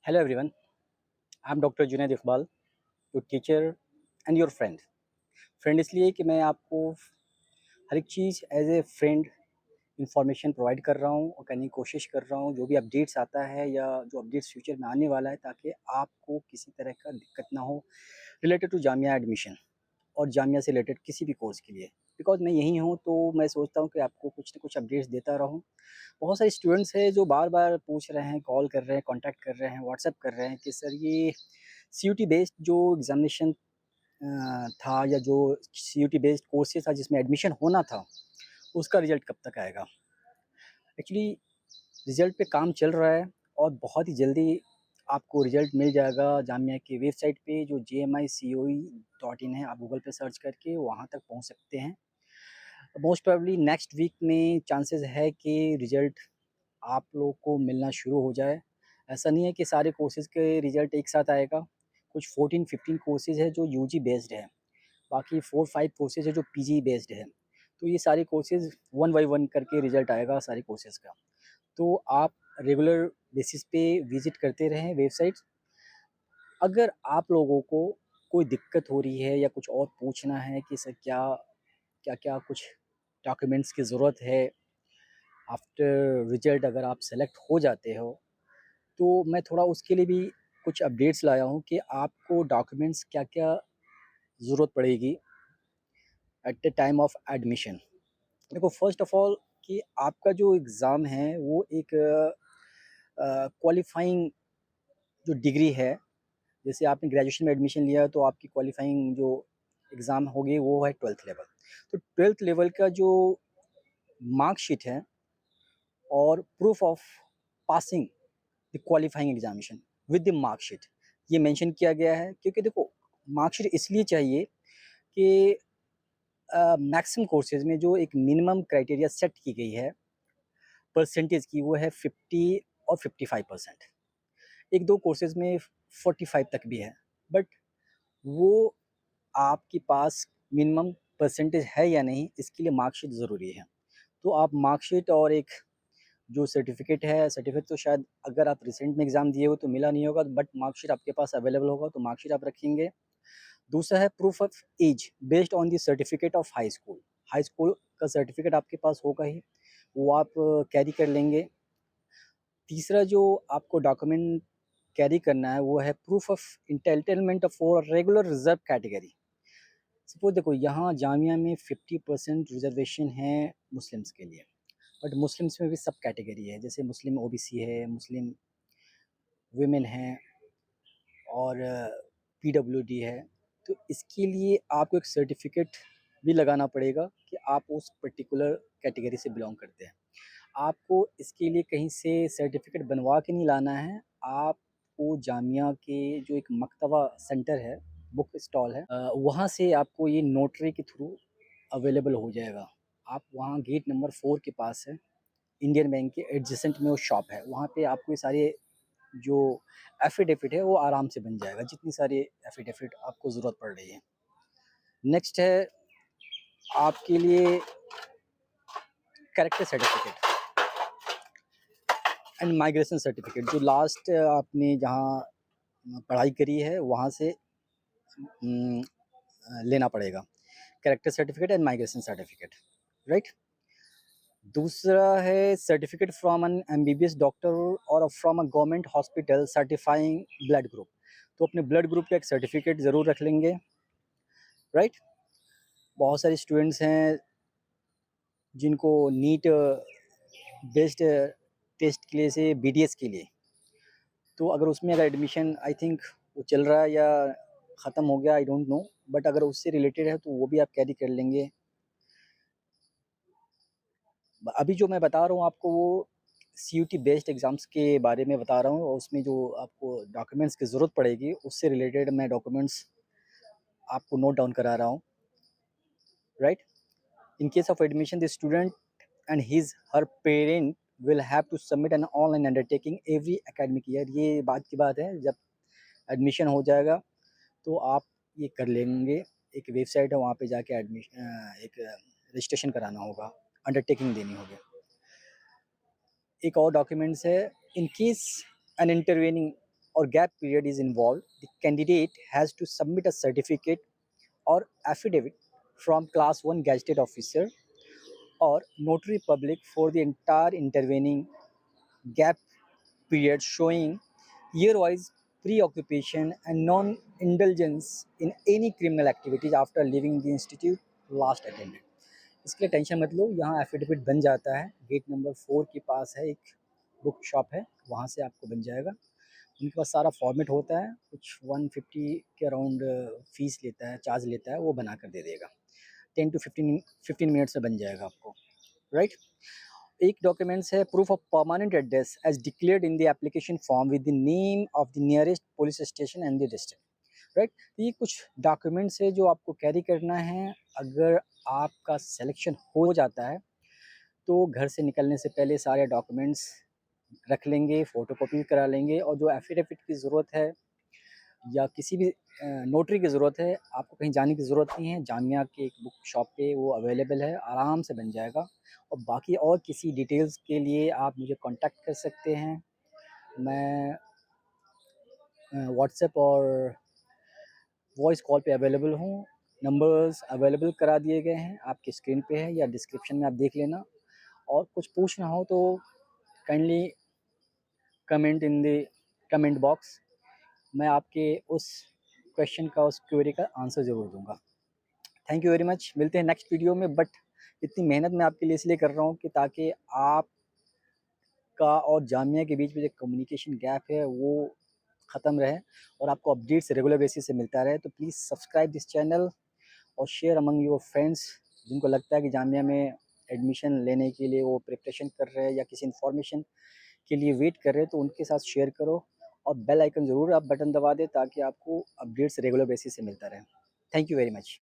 Hello everyone, I'm doctor Junaid Iqbal, your teacher and your friend. Friend इसलिए कि मैं आपको हर एक चीज़ as a friend information provide कर रहा हूँ और करने की कोशिश कर रहा हूँ, जो भी अपडेट्स आता है या जो अपडेट्स फ्यूचर में आने वाला है, ताकि आपको किसी तरह का दिक्कत ना हो रिलेटेड टू जामिया एडमिशन और जामिया से रिलेटेड किसी भी कोर्स के लिए। बिकॉज़ मैं यहीं हूँ, तो मैं सोचता हूँ कि आपको कुछ न कुछ अपडेट्स देता रहूँ। बहुत सारे स्टूडेंट्स हैं जो बार-बार पूछ रहे हैं, कॉल कर रहे हैं, कॉन्टैक्ट कर रहे हैं, व्हाट्सएप कर रहे हैं कि सर ये सीयूटी बेस्ड जो एग्ज़ामिनेशन था या जो सीयूटी बेस्ड कोर्सेज़ था जिसमें एडमिशन होना था, उसका रिज़ल्ट कब तक आएगा? एक्चुअली रिज़ल्ट पे काम चल रहा है और बहुत ही जल्दी आपको रिज़ल्ट मिल जाएगा जामिया की वेबसाइट पे जो jmicoe.in है, आप गूगल पे सर्च करके वहाँ तक पहुँच सकते हैं। मोस्ट प्रोबेबली नेक्स्ट वीक में चांसेस है कि रिज़ल्ट आप लोगों को मिलना शुरू हो जाए। ऐसा नहीं है कि सारे कोर्सेज़ के रिज़ल्ट एक साथ आएगा। कुछ 14-15 कोर्सेज़ हैं जो यूजी बेस्ड है। बाकी 4-5 कोर्सेज़ है जो पीजी बेस्ड है। तो ये सारे कोर्सेज़ वन बाय वन करके रिज़ल्ट आएगा सारे कोर्सेज़ का। तो आप रेगुलर बेसिस पे विज़िट करते रहें वेबसाइट्स। अगर आप लोगों को कोई दिक्कत हो रही है या कुछ और पूछना है कि सर क्या-क्या कुछ डॉक्यूमेंट्स की ज़रूरत है आफ्टर रिज़ल्ट, अगर आप सेलेक्ट हो जाते हो, तो मैं थोड़ा उसके लिए भी कुछ अपडेट्स लाया हूँ कि आपको डॉक्यूमेंट्स क्या-क्या ज़रूरत पड़ेगी at the time of admission. देखो, फर्स्ट ऑफ ऑल कि आपका जो एग्ज़ाम है वो एक क्वालिफ़ाइंग जो डिग्री है, जैसे आपने ग्रेजुएशन में एडमिशन लिया है तो आपकी क्वालिफ़ाइंग जो एग्ज़ाम होगी वो है 12th लेवल। तो 12th लेवल का जो मार्कशीट है और proof of passing the qualifying examination with the marksheet, ये मेंशन किया गया है, क्योंकि देखो मार्कशीट इसलिए चाहिए कि मैक्सिमम कोर्सेज़ में जो एक मिनिमम क्राइटेरिया सेट की गई है परसेंटेज की, वो है 50 और 55%। एक दो कोर्सेज़ में 45 तक भी है, बट वो आपके पास मिनिमम परसेंटेज है या नहीं, इसके लिए मार्कशीट ज़रूरी है। तो आप मार्कशीट और एक जो सर्टिफ़िकेट तो शायद अगर आप रिसेंट में एग्ज़ाम दिए हो तो मिला नहीं होगा, बट मार्कशीट आपके पास अवेलेबल होगा, तो मार्कशीट आप रखेंगे। दूसरा है proof of age based on the certificate of high school. High school का सर्टिफ़िकेट आपके पास होगा ही, वो आप कैरी कर लेंगे। तीसरा जो आपको डॉक्यूमेंट कैरी करना है वो है proof of entitlement for regular reserve category. Suppose देखो, यहाँ जामिया में 50% रिज़र्वेशन है मुस्लिम्स के लिए, बट मुस्लिम्स में भी सब कैटेगरी है, जैसे मुस्लिम ओबीसी है, मुस्लिम वुमेन हैं और पीडब्ल्यूडी है। तो इसके लिए आपको एक सर्टिफ़िकेट भी लगाना पड़ेगा कि आप उस पर्टिकुलर कैटेगरी से बिलॉन्ग करते हैं। आपको इसके लिए कहीं से सर्टिफ़िकेट बनवा के नहीं लाना है, आपको जामिया के जो एक मकतबा सेंटर है, बुक स्टॉल है, वहाँ से आपको ये नोटरी के थ्रू अवेलेबल हो जाएगा। आप वहाँ गेट नंबर 4 के पास है, इंडियन बैंक के एडजेसेंट में वो शॉप है, वहाँ पे आपको ये सारे जो एफ़िडेविट है वो आराम से बन जाएगा, जितनी सारी एफ़िडेविट आपको ज़रूरत पड़ रही है। नेक्स्ट है आपके लिए character certificate and migration certificate, जो लास्ट आपने जहाँ पढ़ाई करी है वहाँ से लेना पड़ेगा। Character certificate and migration certificate, right? दूसरा है certificate from an MBBS doctor और from a government hospital certifying blood group. तो अपने ब्लड ग्रुप का एक सर्टिफ़िकेट ज़रूर रख लेंगे, राइट? बहुत सारे स्टूडेंट्स हैं जिनको नीट बेस्ड टेस्ट के लिए से बीडीएस के लिए, तो अगर उसमें अगर एडमिशन आई थिंक वो चल रहा है या ख़त्म हो गया, आई डोंट नो, बट अगर उससे रिलेटेड है तो वो भी आप कैरी कर लेंगे। अभी जो मैं बता रहा हूँ आपको वो सीयूटी बेस्ड एग्ज़ाम्स के बारे में बता रहा हूँ, और उसमें जो आपको डॉक्यूमेंट्स की ज़रूरत पड़ेगी उससे रिलेटेड मैं डॉक्यूमेंट्स आपको नोट डाउन करा रहा हूँ, right? In case of admission, the student and his her parent will have to submit an online undertaking every academic year। ये बात की बात है, जब एडमिशन हो जाएगा तो आप ये कर लेंगे। एक वेबसाइट है, वहाँ पे जाके एक रजिस्ट्रेशन कराना होगा, अंडरटेकिंग देनी होगी। एक और डॉक्यूमेंट्स है, in case an intervening or gap period is involved, the candidate has to submit a certificate or affidavit from class 1 gazetted officer or notary public for the entire intervening gap period, showing year-wise preoccupation and non-indulgence in any criminal activities after leaving the institute last attended. इसके लिए tension मत लो, यहाँ affidavit बन जाता है, gate number 4 के पास है एक बुक शॉप है, वहाँ से आपको बन जाएगा। उनके पास सारा फॉर्मेट होता है, कुछ 150 के अराउंड फीस लेता है, चार्ज लेता है, वो बना कर दे देगा। 10 टू 15 मिनट्स में बन जाएगा आपको, राइट। एक डॉक्यूमेंट्स है proof of permanent address as declared in the application form with the name of the nearest police station and the district, right. तो ये कुछ डॉक्यूमेंट्स है जो आपको कैरी करना है। अगर आपका सिलेक्शन हो जाता है तो घर से निकलने से पहले सारे डॉक्यूमेंट्स रख लेंगे, फ़ोटोकॉपी करा लेंगे, और जो एफिडेविट की ज़रूरत है या किसी भी नोटरी की ज़रूरत है, आपको कहीं जाने की ज़रूरत नहीं है। जामिया के एक बुक शॉप पे वो अवेलेबल है, आराम से बन जाएगा। और बाकी और किसी डिटेल्स के लिए आप मुझे कॉन्टैक्ट कर सकते हैं। मैं व्हाट्सएप और वॉइस कॉल पे अवेलेबल हूँ। नंबर्स अवेलेबल करा दिए गए हैं, आपकी स्क्रीन पे है या डिस्क्रिप्शन में आप देख लेना। और कुछ पूछना हो तो kindly comment in the comment box, मैं आपके उस क्वेश्चन का, उस क्वेरी का आंसर ज़रूर दूँगा। थैंक यू वेरी मच, मिलते हैं नेक्स्ट वीडियो में। बट इतनी मेहनत मैं आपके लिए इसलिए कर रहा हूँ कि ताकि आपका और जामिया के बीच में जो कम्युनिकेशन गैप है वो ख़त्म रहे और आपको अपडेट्स रेगुलर बेसिस से मिलता रहे। तो प्लीज़ सब्सक्राइब दिस चैनल और शेयर अमंग योर फ्रेंड्स जिनको लगता है कि जामिया में एडमिशन लेने के लिए वो प्रिपरेशन कर रहे हैं या किसी इन्फॉर्मेशन के लिए वेट कर रहे हैं, तो उनके साथ शेयर करो। और बेल आइकन ज़रूर आप बटन दबा दें ताकि आपको अपडेट्स रेगुलर बेसिस से मिलता रहे। Thank you very much.